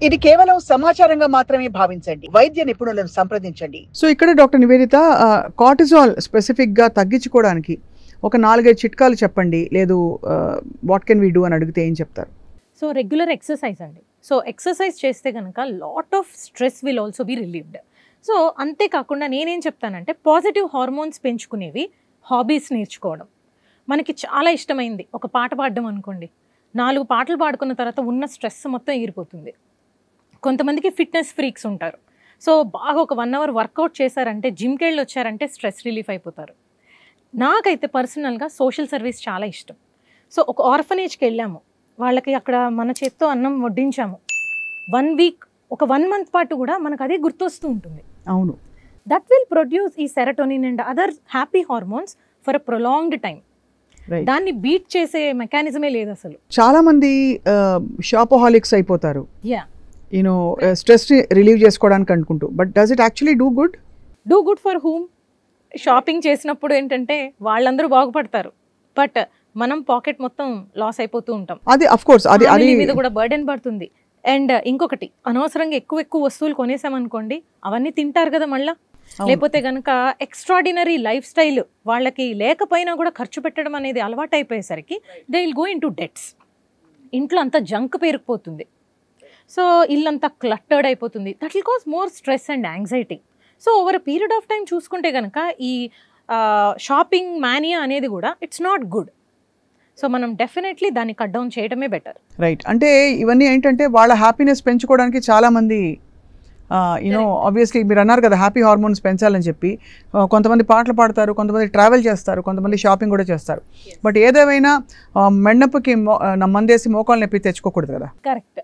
ఇది కేవలం సమాచారంగా మాత్రమే భావించండి. వైద్య నిపుణులను సంప్రదించండి. సో ఇక్కడ డాక్టర్ నివేదిత, కార్టిజాల్ స్పెసిఫిక్గా తగ్గించుకోవడానికి ఒక 4-5 చిట్కాలు చెప్పండి, లేదు వాట్ కెన్ వీ డూ అని అడిగితే ఏం చెప్తారు? సో రెగ్యులర్ ఎక్సర్సైజ్ అండి. సో ఎక్సర్సైజ్ చేస్తే కనుక lot of stress will also be relieved. So అంతేకాకుండా నేనేం చెప్తానంటే పాజిటివ్ హార్మోన్స్ పెంచుకునేవి హాబీస్ నేర్చుకోవడం. మనకి చాలా ఇష్టమైంది ఒక పాట పాడడం అనుకోండి, 4 పాటలు పాడుకున్న తర్వాత ఉన్న స్ట్రెస్ మొత్తం ఎగిరిపోతుంది. కొంతమందికి ఫిట్నెస్ ఫ్రీక్స్ ఉంటారు. సో బాగా ఒక 1 అవర్ వర్కౌట్ చేశారంటే, జిమ్కి వెళ్ళి వచ్చారంటే స్ట్రెస్ రిలీఫ్ అయిపోతారు. నాకైతే పర్సనల్గా సోషల్ సర్వీస్ చాలా ఇష్టం. సో ఒక ఆర్ఫనేజ్కి వెళ్ళాము, వాళ్ళకి అక్కడ మన చేత్తో అన్నం వడ్డించాము. 1 వీక్, ఒక 1 మంత్ పాటు కూడా మనకు అదే గుర్తొస్తూ ఉంటుంది. అవును, దట్ విల్ ప్రొడ్యూస్ ఈ serotonin and other happy hormones for a prolonged time. దాన్ని బీట్ చేసే మెకానిజమే లేదు అసలు. చాలా మంది షాపోహాలిక్స్ అయిపోతారు, యా, యూనో స్ట్రెస్ రిలీవ్ చేసుకోవడానికి అనుకుంటూ. But does it actually do good? Do good for whom? Shopping చేసినప్పుడు ఏంటంటే వాళ్ళందరూ బాగుపడతారు, బట్ మనం పాకెట్ మొత్తం లాస్ అయిపోతూ ఉంటాం. అది అఫ్ కోర్స్ అది మీద కూడా బర్డెన్ పడుతుంది. అండ్ ఇంకొకటి, అనవసరంగా ఎక్కువ వస్తువులు కొనేసామనుకోండి, అవన్నీ తింటారు కదా మళ్ళా. లేకపోతే కనుక ఎక్స్ట్రాడినరీ లైఫ్ స్టైల్ వాళ్ళకి లేకపోయినా కూడా ఖర్చు పెట్టడం అనేది అలవాటు అయిపోయేసరికి they will go into debts. ఇంట్లో అంతా జంక్ పేరుకుపోతుంది. సో ఇల్లంతా క్లట్టర్డ్ అయిపోతుంది. That will cause more stress and anxiety. So over a period of time చూసుకుంటే కనుక ఈ షాపింగ్ మానియా అనేది కూడా ఇట్స్ నాట్ గుడ్. సో మనం డెఫినెట్లీ దాన్ని కట్ డౌన్ చేయడమే బెటర్. రైట్. అంటే ఇవన్నీ ఏంటంటే వాళ్ళ హ్యాపీనెస్ పెంచుకోవడానికి చాలామంది యూనో ఆబ్వియస్లీ మీరు అన్నారు కదా హ్యాపీ హార్మోన్స్ పెంచాలని చెప్పి, కొంతమంది పాటలు పాడతారు, కొంతమంది ట్రావెల్ చేస్తారు, కొంతమంది షాపింగ్ కూడా చేస్తారు. బట్ ఏదేమైనా మెండపుకి మందేసి మోకాలు నొప్పి తెచ్చుకోకూడదు కదా. కరెక్ట్.